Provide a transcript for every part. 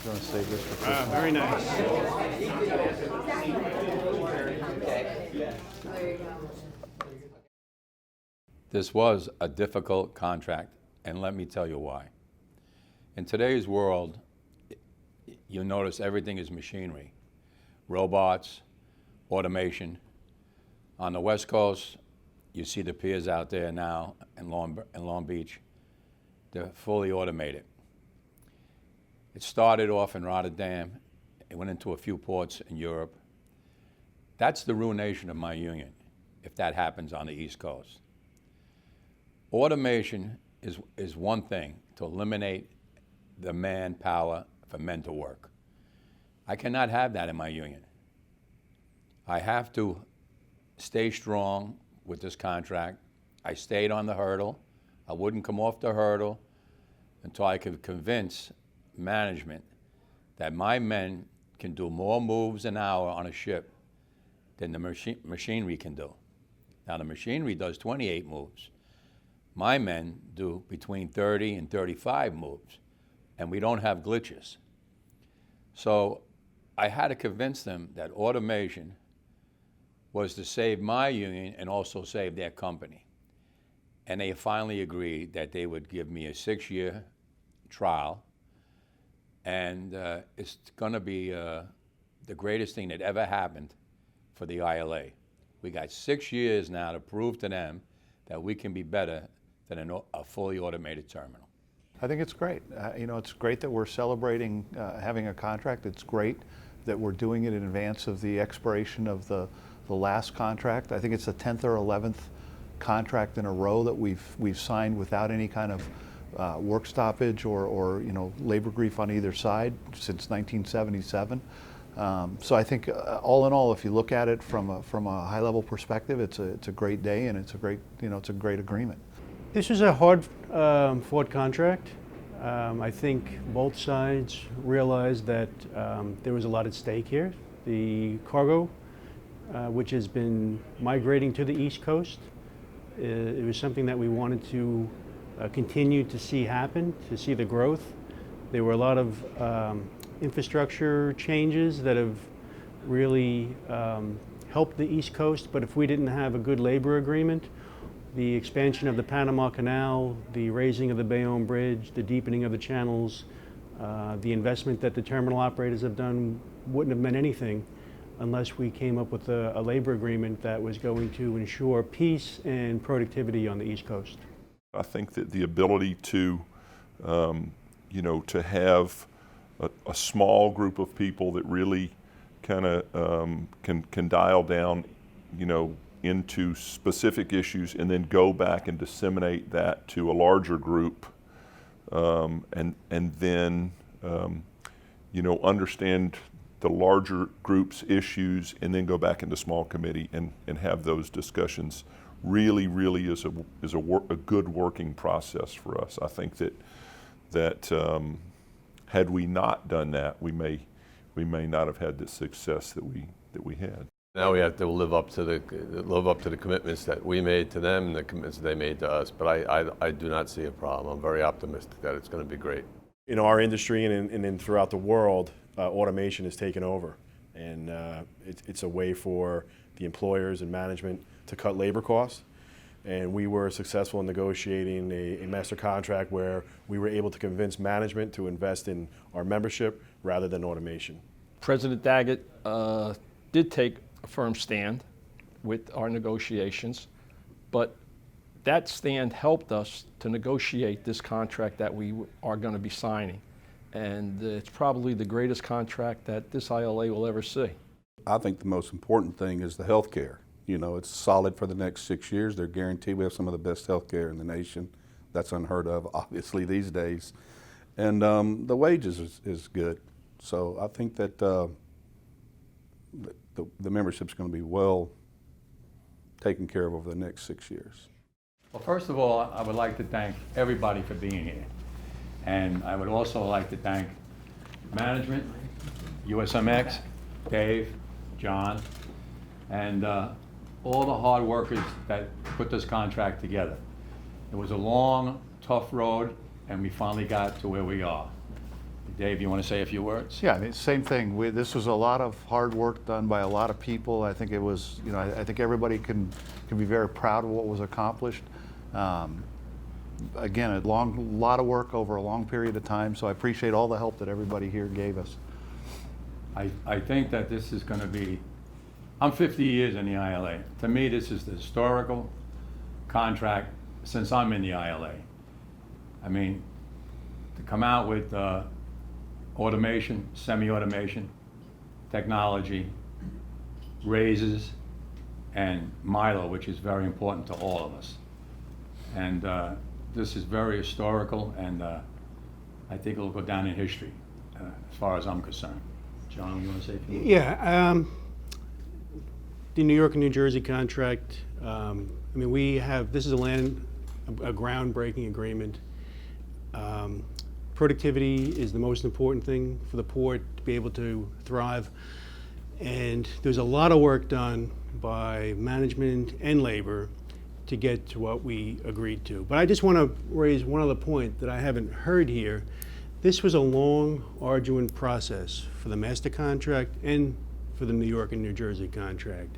You want to save this for Christmas? Very nice. This was a difficult contract, and let me tell you why. In today's world, you notice everything is machinery, robots, automation. On the West Coast, you see the piers out there now in Long Beach. They're fully automated. It started off in Rotterdam. It went into a few ports in Europe. That's the ruination of my union, if that happens on the East Coast. Automation is one thing, to eliminate the manpower for men to work. I cannot have that in my union. I have to stay strong with this contract. I stayed on the hurdle. I wouldn't come off the hurdle until I could convince management that my men can do more moves an hour on a ship than the machinery can do. Now, the machinery does 28 moves. My men do between 30 and 35 moves, and we don't have glitches. So I had to convince them that automation was to save my union and also save their company. And they finally agreed that they would give me a 6-year trial, and it's gonna be the greatest thing that ever happened for the ILA. We got 6 years now to prove to them that we can be better than a fully automated terminal. I think it's great. It's great that we're celebrating having a contract. It's great that we're doing it in advance of the expiration of the last contract. I think it's the 10th or 11th contract in a row that we've signed without any kind of work stoppage or labor grief on either side since 1977. So I think all in all, if you look at it from a high level perspective, it's a great day, and it's a great agreement. This was a hard fought contract. I think both sides realized that there was a lot at stake here. The cargo, which has been migrating to the East Coast, it was something that we wanted to continue to see happen, to see the growth. There were a lot of infrastructure changes that have really helped the East Coast, but if we didn't have a good labor agreement, the expansion of the Panama Canal, the raising of the Bayonne Bridge, the deepening of the channels, the investment that the terminal operators have done wouldn't have meant anything unless we came up with a labor agreement that was going to ensure peace and productivity on the East Coast. I think that the ability to, to have a small group of people that really kind of can dial down, into specific issues and then go back and disseminate that to a larger group, and then understand the larger group's issues and then go back into small committee and have those discussions really is a good working process for us. I think that had we not done that, we may not have had the success that we had. Now we have to live up to the commitments that we made to them and the commitments they made to us. But I do not see a problem. I'm very optimistic that it's going to be great. In our industry and throughout the world, automation has taken over, and it's a way for the employers and management to cut labor costs. And we were successful in negotiating a master contract where we were able to convince management to invest in our membership rather than automation. President Daggett did take a firm stand with our negotiations, but that stand helped us to negotiate this contract that we are going to be signing. And it's probably the greatest contract that this ILA will ever see. I think the most important thing is the health care. It's solid for the next 6 years. They're guaranteed. We have some of the best health care in the nation. That's unheard of, obviously, these days. And the wages is good. So I think that the membership's going to be well taken care of over the next 6 years. Well, first of all, I would like to thank everybody for being here. And I would also like to thank management, USMX, Dave, John, and all the hard workers that put this contract together. It was a long, tough road, and we finally got to where we are. Dave, you want to say a few words? Yeah, I mean, same thing. This was a lot of hard work done by a lot of people. I think it was, you know, I think everybody can be very proud of what was accomplished. Again, a lot of work over a long period of time, so I appreciate all the help that everybody here gave us. I think that this is going to be, I'm 50 years in the ILA. To me, this is the historical contract since I'm in the ILA. I mean, to come out with automation, semi-automation, technology, raises, and Milo, which is very important to all of us. And this is very historical, and I think it'll go down in history, as far as I'm concerned. John, you want to say a few words? Yeah, the New York and New Jersey contract, I mean, this is a groundbreaking agreement. Productivity is the most important thing for the port to be able to thrive. And there's a lot of work done by management and labor to get to what we agreed to. But I just want to raise one other point that I haven't heard here. This was a long, arduous process for the master contract and for the New York and New Jersey contract.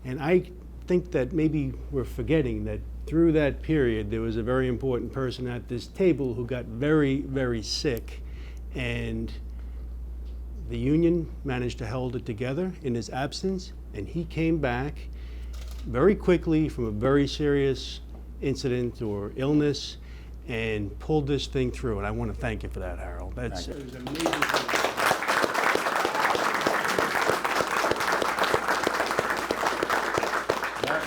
And I think that maybe we're forgetting that through that period, there was a very important person at this table who got very, very sick, and the union managed to hold it together in his absence, and he came back very quickly from a very serious incident or illness and pulled this thing through, and I want to thank you for that, Harold. It was amazing.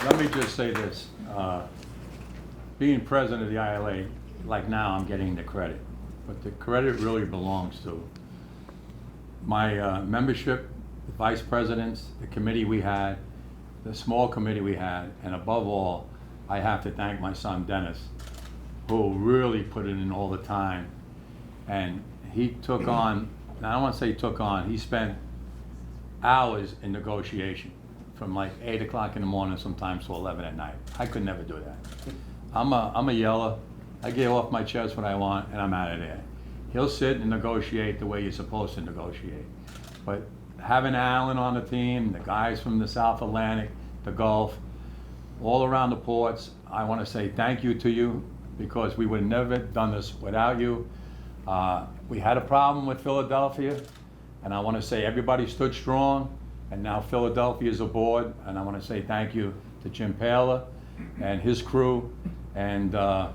Let me just say this. Being president of the ILA, like now, I'm getting the credit. But the credit really belongs to my membership, the vice presidents, the committee we had, the small committee we had, and above all, I have to thank my son, Dennis, who really put it in all the time. And he took on, I don't want to say took on, he spent hours in negotiation from like 8 o'clock in the morning sometimes to 11 at night. I could never do that. I'm a yeller. I get off my chest what I want and I'm out of there. He'll sit and negotiate the way you're supposed to negotiate. But having Alan on the team, the guys from the South Atlantic, the Gulf, all around the ports, I want to say thank you to you, because we would have never done this without you. We had a problem with Philadelphia, and I want to say everybody stood strong, and now Philadelphia is aboard, and I want to say thank you to Jim Paler and his crew, and I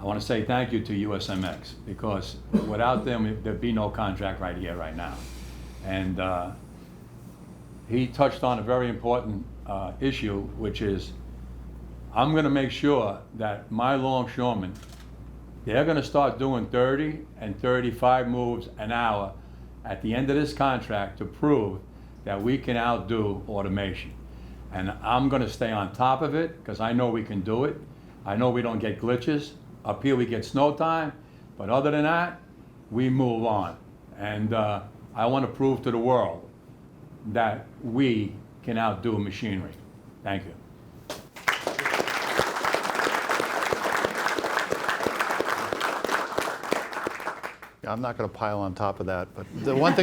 want to say thank you to USMX, because without them, there'd be no contract right here, right now. And he touched on a very important issue, which is I'm going to make sure that my longshoremen, they're going to start doing 30 and 35 moves an hour at the end of this contract to prove that we can outdo automation. And I'm going to stay on top of it, because I know we can do it. I know we don't get glitches. Up here we get snow time, but other than that, we move on. And I want to prove to the world that we can outdo machinery. Thank you. I'm not going to pile on top of that, but the one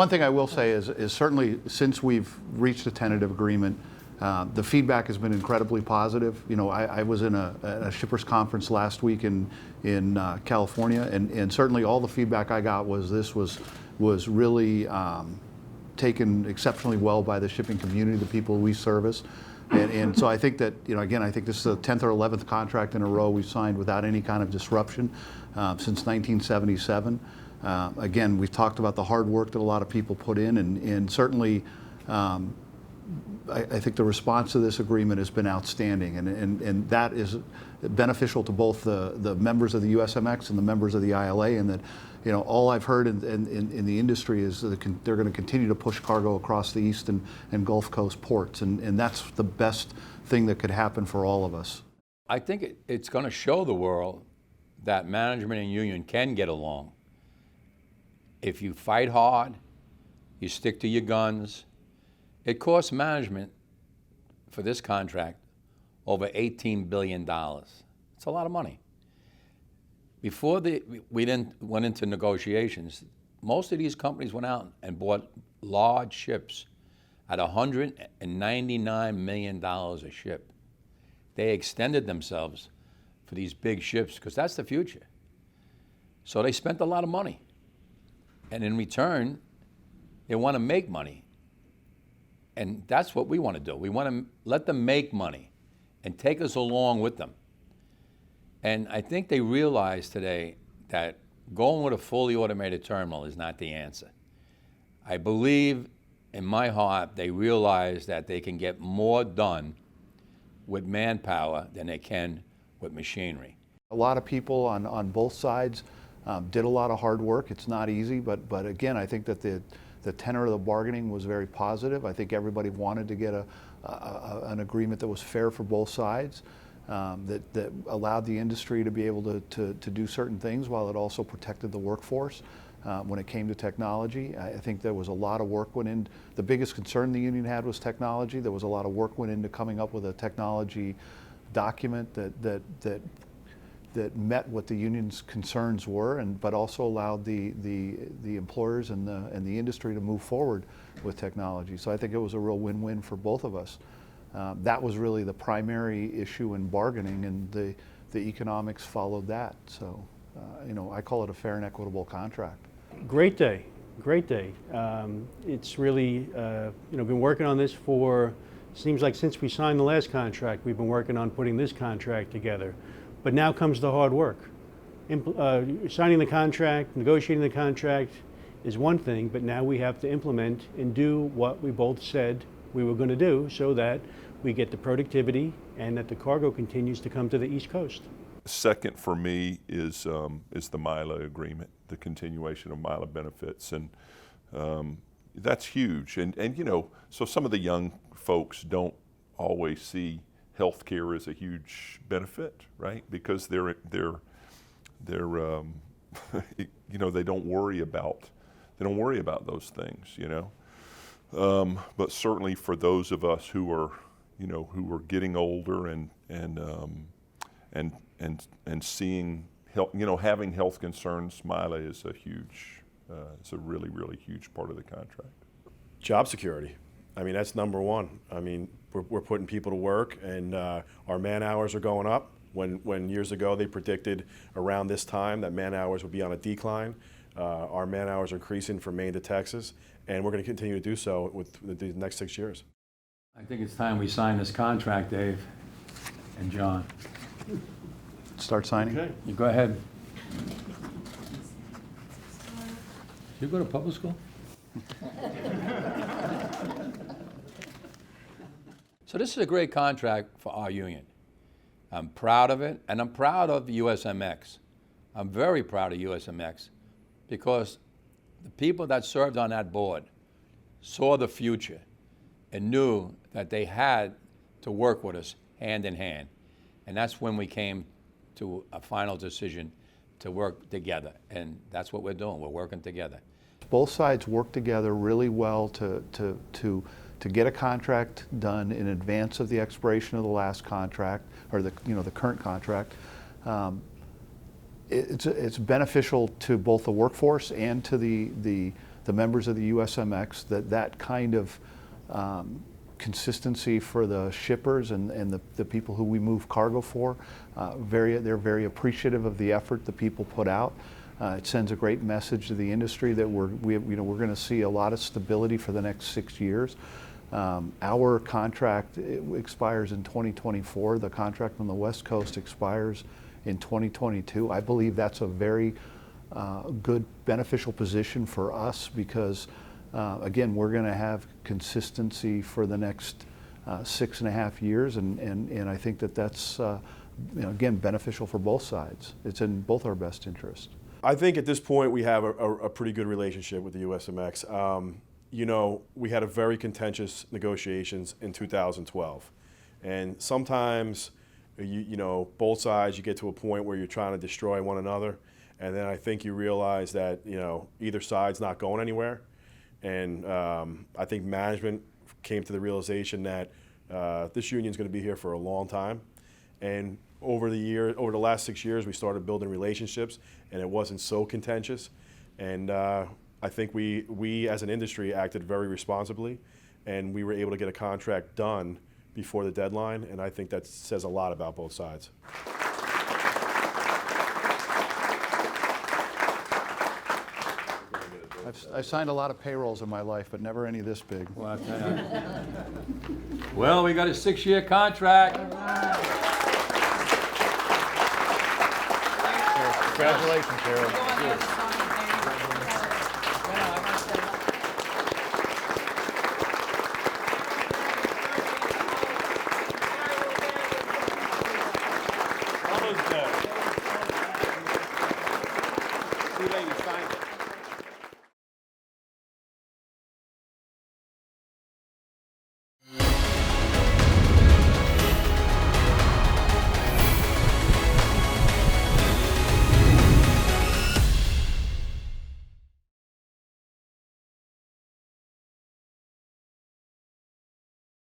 thing I will say is certainly since we've reached a tentative agreement, the feedback has been incredibly positive. You know, I was in a shippers conference last week in California, and certainly all the feedback I got was this was really taken exceptionally well by the shipping community, the people we service. And so I think that, you know, again, I think this is the 10th or 11th contract in a row we've signed without any kind of disruption since 1977. Again, we've talked about the hard work that a lot of people put in, and certainly I think the response to this agreement has been outstanding, and that is beneficial to both the members of the USMX and the members of the ILA, and that, you know, all I've heard in the industry is that they're going to continue to push cargo across the East and Gulf Coast ports, and that's the best thing that could happen for all of us. I think it's going to show the world that management and union can get along. If you fight hard, you stick to your guns. It costs management for this contract over $18 billion. It's a lot of money. Before we didn't went into negotiations, most of these companies went out and bought large ships at $199 million a ship. They extended themselves for these big ships because that's the future. So they spent a lot of money. And in return, they want to make money. And that's what we want to do. We want to let them make money and take us along with them. And I think they realize today that going with a fully automated terminal is not the answer. I believe in my heart they realize that they can get more done with manpower than they can with machinery. A lot of people on both sides did a lot of hard work. It's not easy, but again, I think that the tenor of the bargaining was very positive. I think everybody wanted to get an agreement that was fair for both sides, that allowed the industry to be able to do certain things while it also protected the workforce. When it came to technology, I think there was a lot of work went in. The biggest concern the union had was technology. There was a lot of work went into coming up with a technology document that met what the union's concerns were, but also allowed the employers and the industry to move forward with technology. So I think it was a real win-win for both of us. That was really the primary issue in bargaining, and the economics followed that. So, I call it a fair and equitable contract. Great day, great day. It's really, been working on this for, seems like since we signed the last contract, we've been working on putting this contract together. But now comes the hard work. Signing the contract, negotiating the contract is one thing, but now we have to implement and do what we both said we were going to do so that we get the productivity and that the cargo continues to come to the East Coast. Second for me is the MILA agreement, the continuation of MILA benefits, and that's huge. And so some of the young folks don't always see health care as a huge benefit, right? Because they're they don't worry about those things, But certainly for those of us who are getting older and seeing health, having health concerns, MILA is it's a really, really huge part of the contract. Job security. I mean, that's number one. I mean, we're putting people to work, and our man hours are going up. When years ago they predicted around this time that man hours would be on a decline, our man hours are increasing from Maine to Texas, and we're going to continue to do so with the next 6 years. I think it's time we sign this contract, Dave and John. Start signing? Okay. You go ahead. You go to public school? So this is a great contract for our union. I'm proud of it, and I'm proud of USMX. I'm very proud of USMX because the people that served on that board saw the future and knew that they had to work with us hand in hand. And that's when we came to a final decision to work together. And that's what we're doing. We're working together. Both sides worked together really well to get a contract done in advance of the expiration of the last contract, or the current contract. It's beneficial to both the workforce and to the members of the USMX that kind of consistency for the shippers and the people who we move cargo for. They're very appreciative of the effort the people put out. It sends a great message to the industry that we're going to see a lot of stability for the next 6 years. Our contract expires in 2024. The contract on the West Coast expires in 2022. I believe that's a very good, beneficial position for us because, again, we're going to have consistency for the next 6.5 years, and I think that's again, beneficial for both sides. It's in both our best interest. I think at this point we have a pretty good relationship with the USMX. We had a very contentious negotiations in 2012, and sometimes, both sides, you get to a point where you're trying to destroy one another, and then I think you realize that either side's not going anywhere, and I think management came to the realization that this union's going to be here for a long time, and over the last 6 years, we started building relationships, and it wasn't so contentious. And I think we as an industry acted very responsibly, and we were able to get a contract done before the deadline, and I think that says a lot about both sides. I've signed a lot of payrolls in my life, but never any this big. Well, well, we got a 6-year contract. Congratulations, Harold.